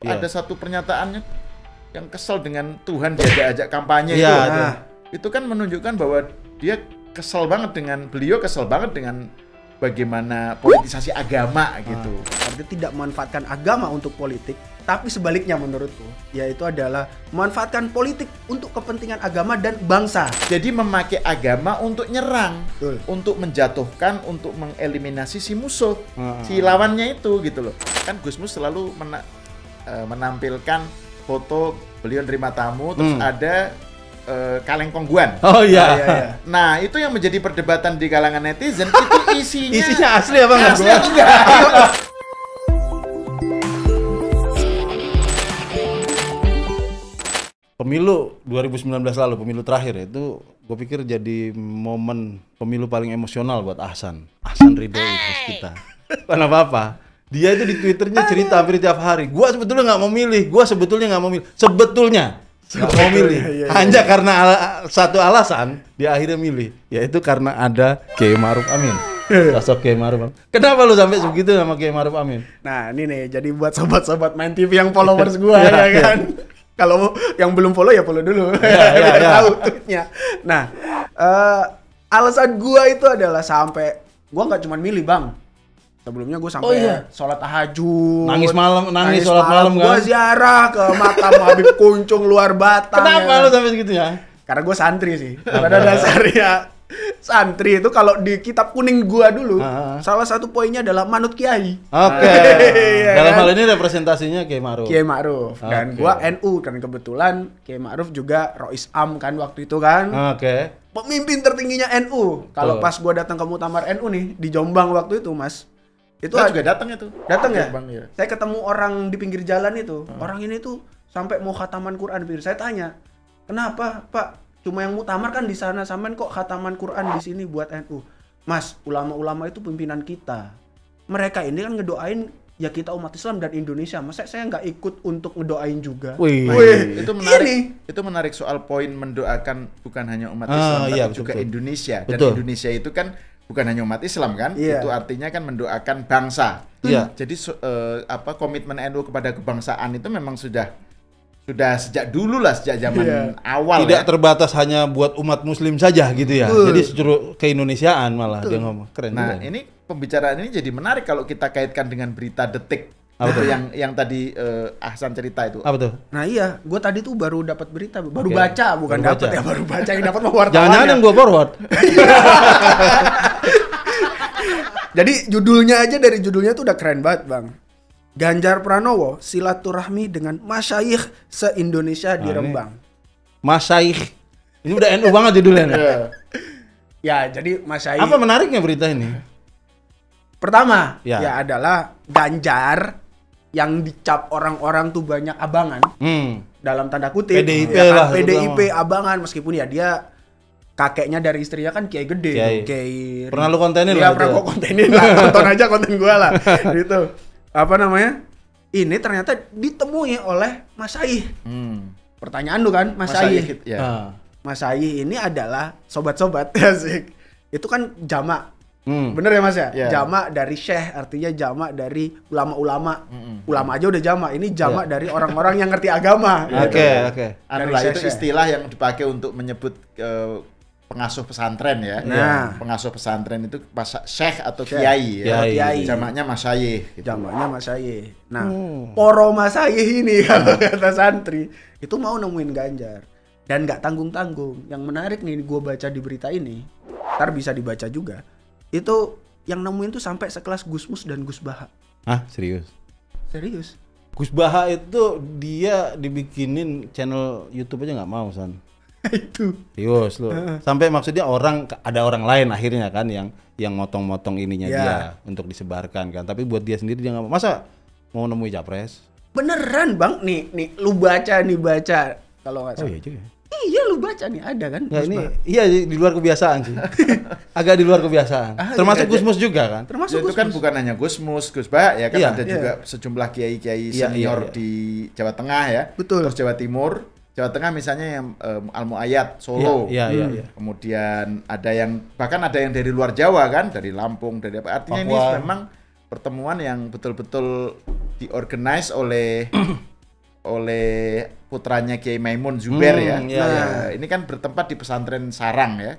ada satu pernyataannya yang kesel dengan Tuhan diajak kampanye itu kan menunjukkan bahwa dia beliau kesel banget dengan bagaimana politisasi agama gitu. Artinya tidak memanfaatkan agama untuk politik, tapi sebaliknya menurutku, yaitu adalah memanfaatkan politik untuk kepentingan agama dan bangsa. Jadi memakai agama untuk nyerang, Betul. untuk menjatuhkan, untuk mengeliminasi si musuh, si lawannya itu gitu loh. Kan Gusmus selalu menampilkan foto beliau nerima tamu, terus ada kaleng kongguan. Oh iya. Nah, itu yang menjadi perdebatan di kalangan netizen itu Isinya asli apa enggak? Asli enggak? Pemilu 2019 lalu, pemilu terakhir itu gue pikir jadi momen pemilu paling emosional buat Ahsan Ridhoi host kita. Kenapa apa? Dia itu di Twitternya cerita hampir tiap hari. Gua sebetulnya nggak mau milih. Nggak mau milih. Hanya karena satu alasan dia akhirnya milih, yaitu karena ada Kiai Ma'ruf Amin. Sosok Kiai Ma'ruf Amin. Kenapa lu sampai sebegitu sama Kiai Ma'ruf Amin? Nah, ini nih, jadi buat sobat-sobat Main TV yang followers gua ya kan. Kalau yang belum follow ya follow dulu. Tahu tweetnya. Nah, alasan gua itu adalah sampai gua nggak cuma milih, Bang. Sebelumnya gue sampai sholat tahajud, nangis sholat malam kan? Gue ziarah ke makam Habib Kuncung luar Batang. Kenapa lu sampai segitunya? Karena gue santri sih. Pada dasarnya santri itu kalau di kitab kuning gue dulu, salah satu poinnya adalah manut kiai. Oke. Dalam hal ini representasinya Kiai Ma'ruf. Kiai Ma'ruf. Dan gue NU kan kebetulan Kiai Ma'ruf juga Rois Am kan waktu itu kan. Oke. Pemimpin tertingginya NU. Kalau pas gue datang ke muktamar NU nih di Jombang waktu itu, Mas. Itu juga datang itu. Datang ya? Bang, ya? Saya ketemu orang di pinggir jalan itu. Orang ini tuh sampai mau khataman Quran. Saya tanya, kenapa Pak? Cuma yang muktamar kan di sana, sampean kok khataman Quran di sini buat NU? Mas, ulama-ulama itu pimpinan kita. Mereka ini kan ngedoain ya kita umat Islam dan Indonesia. Masa saya nggak ikut untuk ngedoain juga? Wih, itu menarik. Itu menarik soal poin mendoakan bukan hanya umat Islam tapi juga Indonesia. Dan Indonesia itu kan bukan hanya umat Islam kan, itu artinya kan mendoakan bangsa. Jadi komitmen NU kepada kebangsaan itu memang sudah sejak dulu lah, sejak zaman awal. Tidak terbatas hanya buat umat Muslim saja gitu ya. Jadi seluruh keindonesiaan malah dia ngomong. Keren. Nah, ini pembicaraan ini jadi menarik kalau kita kaitkan dengan berita Detik. Yang tadi Ahsan cerita itu. Apa tuh? Nah iya, gue tadi tuh baru dapat berita, baru baca, bukan dapat ya, baru baca yang dapat mau wartawan. Jangan-jangan yang gue forward. Jadi dari judulnya tuh udah keren banget, Bang. Ganjar Pranowo silaturahmi dengan masyayikh se-Indonesia di Rembang. Masyayikh. Ini udah NU banget judulnya. Ya, jadi masyayikh. Apa menariknya berita ini? Pertama, ya adalah Ganjar yang dicap orang-orang tuh banyak abangan. Dalam tanda kutip. PDIP ya kan? lah. PDIP abangan, meskipun ya dia kakeknya dari istrinya kan kiai gede. Kiai. Pernah lu kontenin lah. Iya, pernah gua kontenin lah. Tonton aja konten gua lah. Gitu. Apa namanya? Ini ternyata ditemui oleh Mas Syahih. Pertanyaan lu kan, Mas Syahih. Mas Syahih ini adalah sobat-sobat asik. Itu kan jamak. Bener ya Mas ya? Jamak dari syekh, artinya jamak dari ulama-ulama. Ulama aja udah jamak. Ini jamak dari orang-orang yang ngerti agama. Oke. Itu istilah yang dipakai untuk menyebut pengasuh pesantren ya. Pengasuh pesantren itu syekh atau kiai ya. Kiai. Jamaknya masyayikh gitu. Jamaknya masyayikh. Nah, poro masyayikh ini kalau kata santri itu mau nemuin Ganjar dan nggak tanggung-tanggung. Yang menarik nih gue baca di berita ini, ntar bisa dibaca juga. Itu yang nemuin tuh sampai sekelas Gusmus dan Gus Baha. Hah, serius? Serius. Gus Baha itu dia dibikinin channel YouTube aja nggak mau, San. Itu serius lu. Sampai maksudnya ada orang lain akhirnya kan yang motong-motong ininya dia untuk disebarkan kan. Tapi buat dia sendiri dia nggak mau. Masa mau nemui capres? Beneran Bang, nih lu baca kalau nggak salah. Oh iya juga. Iya lu baca nih ada kan. Nah, ini iya di luar kebiasaan sih. Agak di luar kebiasaan. Termasuk Gusmus juga kan. Termasuk itu kan bukan hanya Gusmus, Gus Bah ya kan ada juga sejumlah kiai-kiai senior di Jawa Tengah ya. Betul. Terus Jawa Timur. Jawa Tengah misalnya yang Al-Mu'ayyad Solo. Iya. Kemudian bahkan ada yang dari luar Jawa kan, dari Lampung, dari apa. Artinya Papua. Ini memang pertemuan yang betul-betul diorganize oleh oleh putranya Kiai Maimun Zubair ya. Ini kan bertempat di pesantren Sarang ya,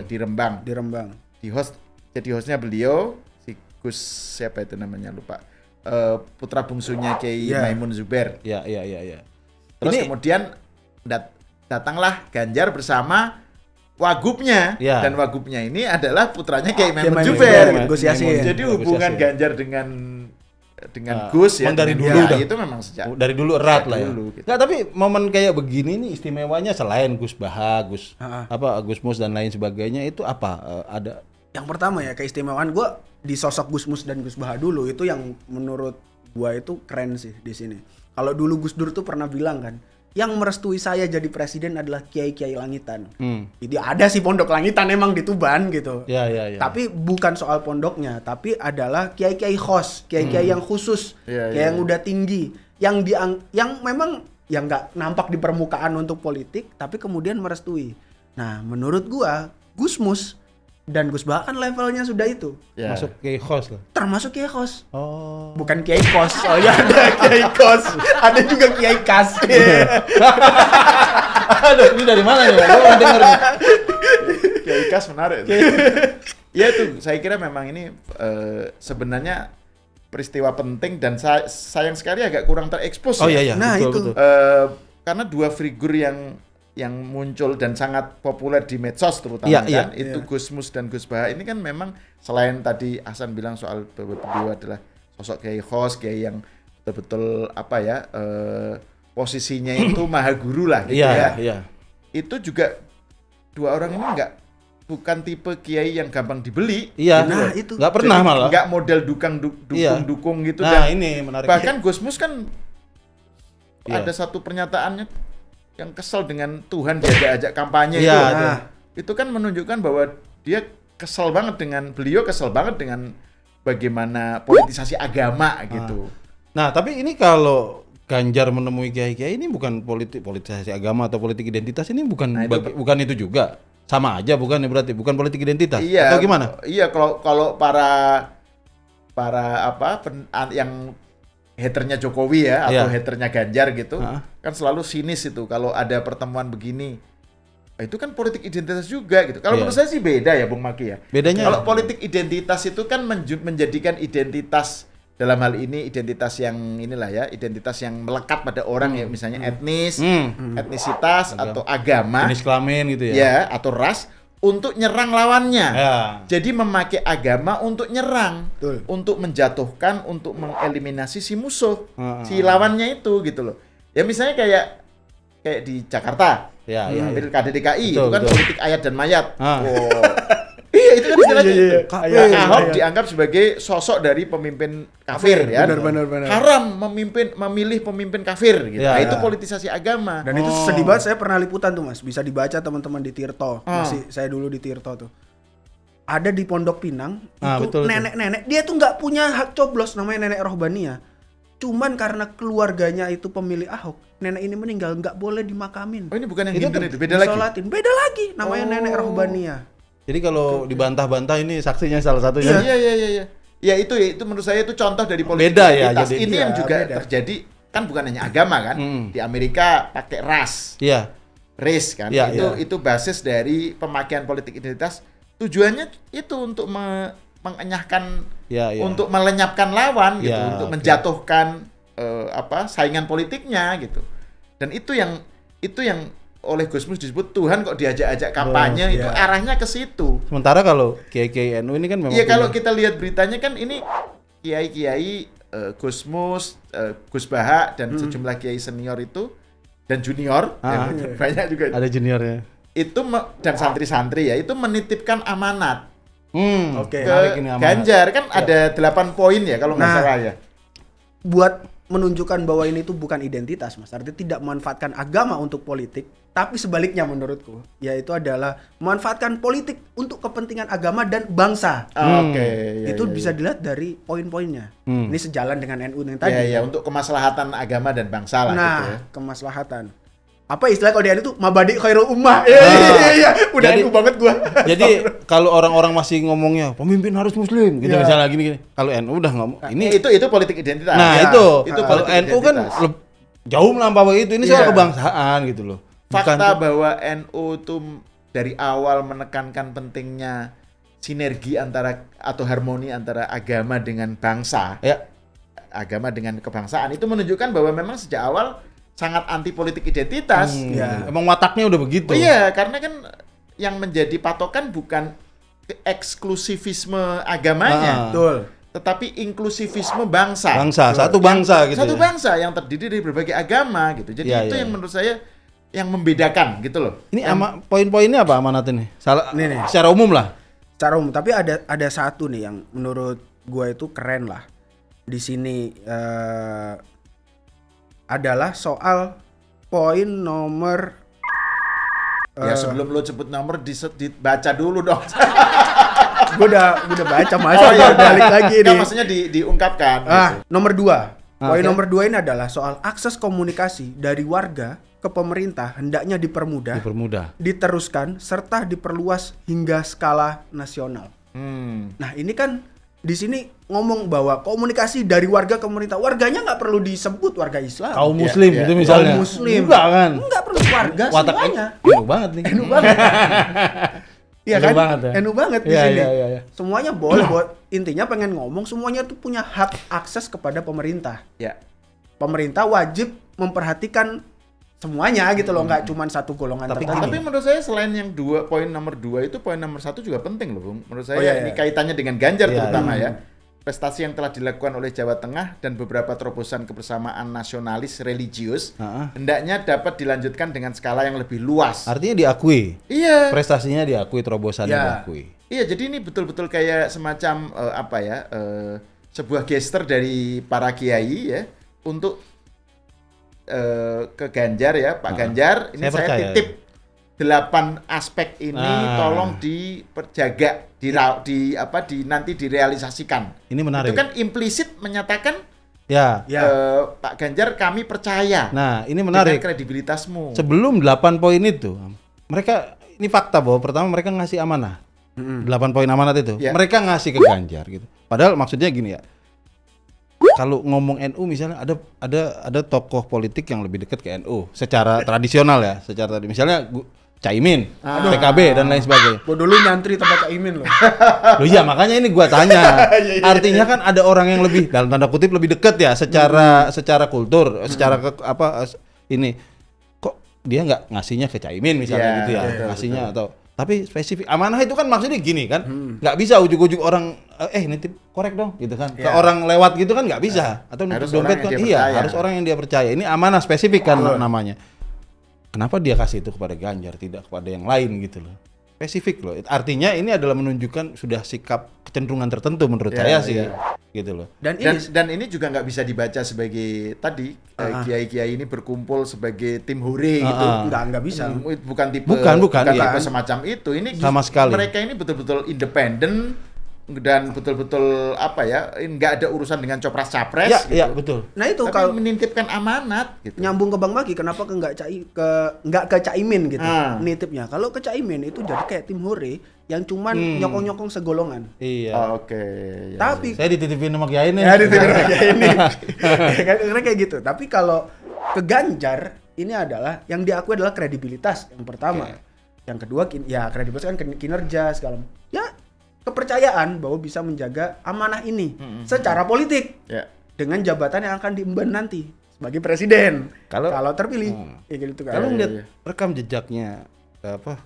di Rembang. Jadi hostnya beliau si Gus siapa itu namanya lupa. Putra bungsunya Kiai Maimun Zubair. Terus kemudian datanglah Ganjar bersama wagubnya dan wagubnya ini adalah putranya Kiai Maimun Zubair. Jadi hubungan Ganjar dengan Gus ya dari dulu itu memang sejak dari dulu erat lah ya. Gitu. Nah, tapi momen kayak begini nih istimewanya selain Gus Baha, Gus Mus dan lain sebagainya itu apa? Ada yang pertama ya keistimewaan gue di sosok Gus Mus dan Gus Baha dulu itu yang menurut gue itu keren sih di sini. Kalau dulu Gus Dur tuh pernah bilang kan, yang merestui saya jadi presiden adalah kiai-kiai langitan. Jadi ada sih pondok langitan emang di Tuban gitu. Tapi bukan soal pondoknya, tapi adalah kiai-kiai khos, kiai-kiai yang khusus, yang udah tinggi, yang memang yang nggak nampak di permukaan untuk politik, tapi kemudian merestui. Nah, menurut gua Gus Mus dan Gus Baha kan levelnya sudah itu. Masuk kiai khos lah. Termasuk kiai khos. Bukan kiai kos. Oh ya ada kiai kos. Ada juga kiai kas. Aduh, ini dari mana nih? Gua denger nih. Kiai kas menarik. Ya itu, saya kira memang ini sebenarnya peristiwa penting dan sayang sekali agak kurang terekspos. Nah, betul. Karena dua figur yang muncul dan sangat populer di medsos terutama itu Gus Mus dan Gus Baha ini kan memang selain tadi Hasan bilang soal bahwa beliau adalah sosok kiai khos, kiai yang betul-betul posisinya itu maha guru lah gitu itu juga dua orang ini bukan tipe kiai yang gampang dibeli itu nggak pernah malah nggak model dukung gitu ini menarik. Bahkan Gus Mus kan ada satu pernyataannya yang kesel dengan Tuhan diajak kampanye itu kan menunjukkan bahwa dia kesel banget dengan bagaimana politisasi agama gitu. Nah, tapi ini kalau Ganjar menemui kiai-kiai ini bukan politisasi agama atau politik identitas ini bukan itu juga. Sama aja bukan ya berarti bukan politik identitas atau gimana? Iya, kalau para yang haternya Jokowi ya atau haternya Ganjar gitu kan selalu sinis itu kalau ada pertemuan begini itu kan politik identitas juga gitu. Kalau menurut saya sih beda ya Bung Maki ya. Bedanya kalau politik identitas itu kan menjadikan identitas dalam hal ini identitas yang identitas yang melekat pada orang ya misalnya etnisitas atau agama, jenis kelamin gitu ya atau ras untuk nyerang lawannya. Jadi memakai agama untuk nyerang, untuk menjatuhkan, untuk mengeliminasi si musuh, si lawannya itu gitu loh. Ya misalnya kayak di Jakarta, Pilkada DKI itu kan politik ayat dan mayat. Iya itu kan istilahnya. Ahok dianggap sebagai sosok dari pemimpin kafir ya. Benar. Haram memilih pemimpin kafir gitu. Itu politisasi agama. Dan itu sedih banget, saya pernah liputan tuh Mas. Bisa dibaca teman-teman di Tirto. Masih saya dulu di Tirto tuh. Ada di Pondok Pinang itu nenek-nenek dia tuh nggak punya hak coblos namanya nenek Rohbania. Cuman karena keluarganya itu pemilih Ahok, nenek ini meninggal nggak boleh dimakamin. Oh ini bukan yang Hindu itu, beda lagi. Beda lagi namanya nenek Rohbania. Jadi kalau dibantah-bantah ini saksinya salah satunya. Iya. Ya itu menurut saya itu contoh dari politik beda identitas. Ya. Ini yang juga terjadi kan bukan hanya agama kan. Di Amerika pakai ras. Race kan. Itu basis dari pemakaian politik identitas. Tujuannya itu untuk mengenyahkan untuk melenyapkan lawan gitu, untuk menjatuhkan saingan politiknya gitu. Dan itu yang oleh Gus Mus disebut Tuhan kok diajak-ajak kampanye itu arahnya ke situ. Sementara kalau kiai-kiai NU ini kan memang kalau kita lihat beritanya kan ini kiai-kiai Gus Mus, Gus Baha dan sejumlah kiai senior itu dan junior banyak juga. Ada juniornya. Itu dan santri-santri ya itu menitipkan amanat. Ke Ganjar kan ada 8 poin ya kalau nggak salah ya. Buat menunjukkan bahwa ini tuh bukan identitas Mas, artinya tidak memanfaatkan agama untuk politik, tapi sebaliknya menurutku, yaitu adalah memanfaatkan politik untuk kepentingan agama dan bangsa. Itu bisa dilihat dari poin-poinnya. Ini sejalan dengan NU yang tadi. Untuk kemaslahatan agama dan bangsa lah gitu ya. Kemaslahatan. Apa istilah kalau di NU tuh mabadi khairul ummah. Iya. Udah NU banget gua. Jadi kalau orang-orang masih ngomongnya pemimpin harus muslim gitu misalnya gini. Kalau NU udah ngomong ini itu politik identitas. Nah, itu kalau NU kan jauh melampaui itu. Ini soal kebangsaan gitu loh. Fakta bahwa NU itu dari awal menekankan pentingnya sinergi antara atau harmoni antara agama dengan bangsa, agama dengan kebangsaan, itu menunjukkan bahwa memang sejak awal sangat anti politik identitas. Emang wataknya udah begitu. Iya, karena kan yang menjadi patokan bukan eksklusivisme agamanya, tetapi inklusivisme bangsa. Satu bangsa gitu. Satu bangsa yang terdiri dari berbagai agama gitu. Jadi itu yang menurut saya yang membedakan gitu loh. Ini poin-poinnya apa amanat ini? Secara umum lah. Secara umum, tapi ada satu nih yang menurut gua itu keren lah. Di sini adalah soal poin nomor sebelum lo sebut nomor dibaca dulu dong. Gue udah baca balik lagi nih. Maksudnya diungkapkan. Gitu. Nomor 2. Poin nomor 2 ini adalah soal akses komunikasi dari warga ke pemerintah hendaknya dipermudah, diteruskan serta diperluas hingga skala nasional. Nah, ini kan di sini ngomong bahwa komunikasi dari warga ke pemerintah, warganya nggak perlu disebut warga Islam, kaum muslim itu misalnya. Kaum muslim nggak perlu warga semuanya. NU banget nih. NU banget. Iya kan? NU banget di sini. Semuanya boleh buat, intinya pengen ngomong semuanya tuh punya hak akses kepada pemerintah. Pemerintah wajib memperhatikan semuanya gitu loh, nggak cuma satu golongan tertentu. Tapi menurut saya selain yang poin nomor 2 itu, poin nomor 1 juga penting loh, Bung. Menurut saya ini kaitannya dengan Ganjar terutama ya. Prestasi yang telah dilakukan oleh Jawa Tengah dan beberapa terobosan kebersamaan nasionalis religius hendaknya dapat dilanjutkan dengan skala yang lebih luas. Artinya diakui. Iya. Prestasinya diakui, terobosannya diakui. Iya, jadi ini betul-betul kayak semacam sebuah gesture dari para kiai ya untuk ke Ganjar ya, Pak Ganjar, ini saya titip 8 aspek ini tolong diperjaga, nanti direalisasikan. Ini menarik. Itu kan implisit menyatakan Pak Ganjar kami percaya. Nah, ini menarik. Dengan kredibilitasmu. Sebelum 8 poin itu, mereka ini fakta bahwa pertama mereka ngasih amanah. 8 poin amanat itu. Mereka ngasih ke Ganjar gitu. Padahal maksudnya gini ya. Kalau ngomong NU misalnya ada tokoh politik yang lebih dekat ke NU secara tradisional ya, misalnya Caimin, PKB dan lain sebagainya. Gua dulu nyantri tempat Caimin loh. Loh iya, makanya ini gua tanya. Artinya kan ada orang yang lebih dalam tanda kutip lebih dekat ya secara kultur, secara ini. Kok dia nggak ngasihnya ke Caimin misalnya gitu ya. Ngasihnya atau tapi spesifik amanah itu kan maksudnya gini kan, nggak bisa ujuk-ujuk orang nitip korek dong gitu kan, ke orang lewat gitu kan nggak bisa, atau nitip dompet kan harus orang yang dia percaya. Ini amanah spesifik kan namanya. Kenapa dia kasih itu kepada Ganjar tidak kepada yang lain gitu loh? Spesifik loh. Artinya ini adalah menunjukkan sudah sikap kecenderungan tertentu menurut saya sih gitu loh. Dan ini juga nggak bisa dibaca sebagai tadi kiai-kiai ini berkumpul sebagai tim hore gitu. Nggak bisa. Bukan tipe semacam itu. Ini sama sekali. Mereka ini betul-betul independen dan betul-betul nggak ada urusan dengan copras-capres gitu. Iya, betul. Nah itu tapi kalau menitipkan amanat gitu. Nyambung ke Bang Maki, kenapa nggak ke Caimin gitu nitipnya. Kalau ke Caimin itu jadi kayak tim hore yang cuman nyokong-nyokong segolongan. Iya. Oke. Tapi saya dititipin sama Kiai ini. Ya dititipin sama Kiai ini. Karena kayak gitu. Tapi kalau ke Ganjar ini adalah yang diakui adalah kredibilitas yang pertama. Yang kedua kredibilitas kan kinerja segala. Kepercayaan bahwa bisa menjaga amanah ini secara politik dengan jabatan yang akan diemban nanti sebagai presiden kalau terpilih gitu kan. Kalau lihat rekam jejaknya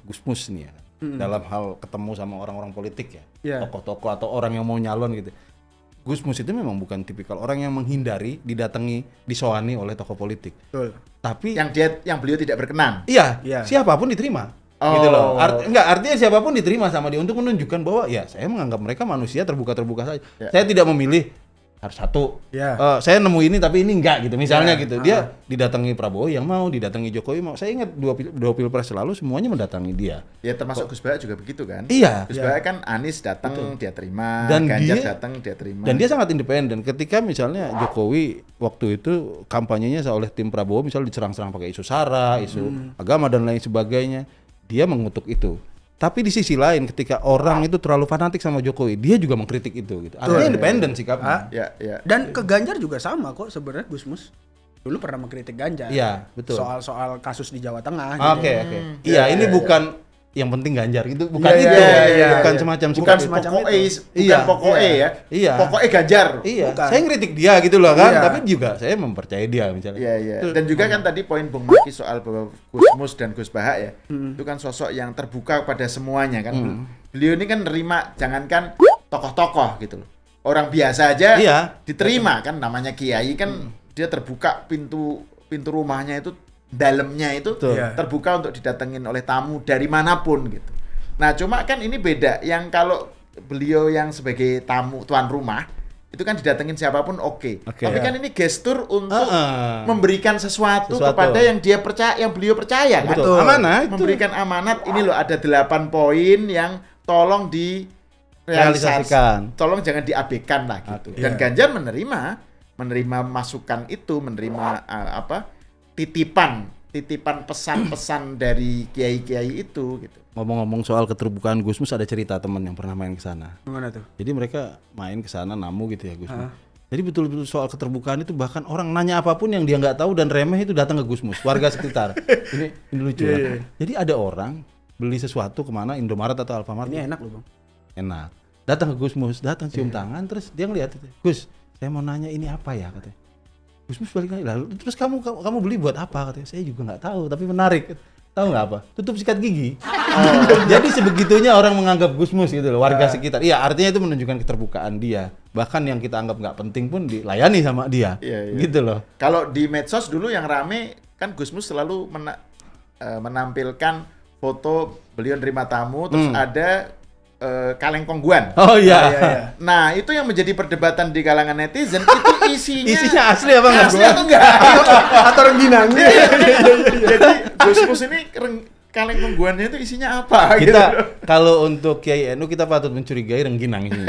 Gusmus nih ya dalam hal ketemu sama orang-orang politik tokoh-tokoh atau orang yang mau nyalon gitu, Gusmus itu memang bukan tipikal orang yang menghindari disoani oleh tokoh politik. Betul. Tapi yang beliau tidak berkenan. Iya. Siapapun diterima. Gitu loh. Artinya siapapun diterima sama dia untuk menunjukkan bahwa saya menganggap mereka manusia terbuka saja. Saya tidak memilih harus satu. Saya nemu ini tapi ini enggak gitu. Misalnya gitu. Dia didatangi Prabowo yang mau, didatangi Jokowi mau. Saya ingat dua pilpres lalu semuanya mendatangi dia. Ya termasuk Gus Baha juga begitu kan? Iya. Gus Baha kan Anies datang dia terima, dan Ganjar datang dia terima. Dan dia sangat independen. Ketika misalnya Jokowi waktu itu kampanyenya oleh tim Prabowo misalnya diserang-serang pakai isu SARA, isu agama dan lain sebagainya. Dia mengutuk itu. Tapi di sisi lain ketika orang itu terlalu fanatik sama Jokowi, dia juga mengkritik itu gitu. Artinya independen sikapnya. Dan ke Ganjar juga sama kok sebenarnya Gusmus. dulu pernah mengkritik Ganjar. Iya, betul. Soal kasus di Jawa Tengah. Oke. Iya, ini bukan yang penting Ganjar gitu, bukan itu. Bukan semacam bukan pokoknya ya. Iya. Pokoknya Ganjar. Iya. Saya ngeritik dia gitu loh kan, tapi juga saya mempercayai dia misalnya. Iya. Dan juga kan tadi poin Bung Maki soal bahwa Gusmus dan Gus Baha ya, itu kan sosok yang terbuka pada semuanya kan. Beliau ini kan nerima jangankan tokoh-tokoh gitu loh. Orang biasa aja diterima kan, namanya kiai kan dia terbuka pintu rumahnya itu, dalamnya itu terbuka untuk didatengin oleh tamu dari manapun gitu. Nah cuma kan ini beda, yang kalau beliau yang sebagai tamu tuan rumah itu kan didatengin siapapun tapi kan ini gestur untuk memberikan sesuatu kepada yang dia percaya, yang beliau percaya kan. Amanah, memberikan amanat. Ini loh ada 8 poin yang tolong direalisasikan, tolong jangan diabaikan lah gitu. Dan Ganjar menerima masukan itu, menerima titipan pesan-pesan dari kiai-kiai itu gitu. Ngomong-ngomong soal keterbukaan Gusmus, ada cerita teman yang pernah main ke sana. Gimana tuh? Jadi mereka main ke sana namu gitu ya Gusmus. Jadi betul-betul soal keterbukaan itu, bahkan orang nanya apapun yang dia nggak tahu dan remeh itu datang ke Gusmus, warga sekitar. ini lucu ya. Jadi ada orang beli sesuatu kemana, Indomaret atau Alfamart. Ini enak loh Bang. Enak. Datang ke Gusmus, cium tangan, terus dia ngeliat itu. Gus, saya mau nanya ini apa ya katanya. Gusmus balik lagi, lalu terus kamu beli buat apa katanya. Saya juga nggak tahu, tapi menarik. Tahu nggak apa? Tutup sikat gigi. Jadi sebegitunya orang menganggap Gusmus gitu loh, warga sekitar. Iya, artinya itu menunjukkan keterbukaan dia. Bahkan yang kita anggap nggak penting pun dilayani sama dia. Gitu loh. Kalau di medsos dulu yang rame kan Gusmus selalu menampilkan foto beliau nerima tamu, terus ada kaleng kongguan. Oh iya. Nah, itu yang menjadi perdebatan di kalangan netizen, itu isinya asli apa enggak? Asli atau enggak? Atau rengginang. Jadi Gusmus ini kaleng kongguannya itu isinya apa? Kita kalau untuk Kiai NU kita patut mencurigai rengginang ini.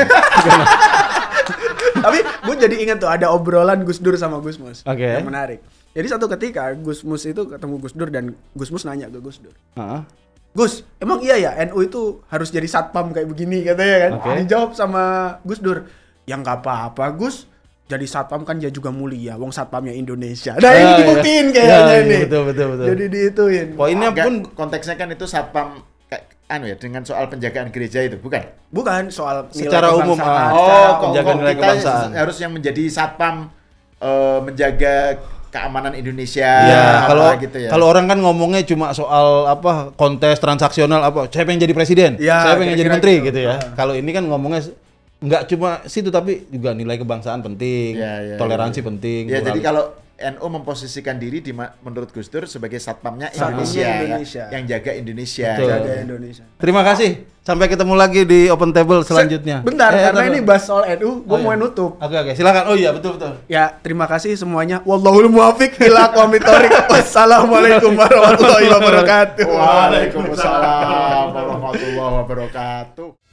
Tapi gue jadi ingat tuh ada obrolan Gus Dur sama Gusmus. Yang menarik. Jadi satu ketika Gusmus itu ketemu Gus Dur dan Gusmus nanya ke Gus Dur. Gus, emang iya ya NU itu harus jadi satpam kayak begini katanya kan? Dijawab sama Gus Dur, yang nggak apa-apa Gus, jadi satpam kan dia juga mulia, wong satpamnya Indonesia. Nah ini dibuktiin kayaknya ini. Betul. Jadi diituin. Poinnya pun konteksnya kan itu satpam dengan soal penjagaan gereja itu, bukan? Bukan soal secara umum. Penjagaan nilai kebangsaan. Harus yang menjadi satpam menjaga keamanan Indonesia. Kalau orang kan ngomongnya cuma soal kontes transaksional saya pengen jadi presiden, saya pengen jadi menteri gitu ya. Kalau ini kan ngomongnya nggak cuma situ tapi juga nilai kebangsaan penting, toleransi penting. Ya, jadi kalau NU memposisikan diri menurut Gus Dur sebagai satpamnya Indonesia. Yang jaga Indonesia. Terima kasih. Sampai ketemu lagi di Open Table selanjutnya. Bentar, karena ini bahas soal NU, gue mau nutup. Oke, silakan. Oh iya, betul. Ya, terima kasih semuanya. Wallahul muwaffiq ila aqwamit thoriq. Wassalamualaikum warahmatullahi wabarakatuh. Waalaikumsalam warahmatullahi wabarakatuh.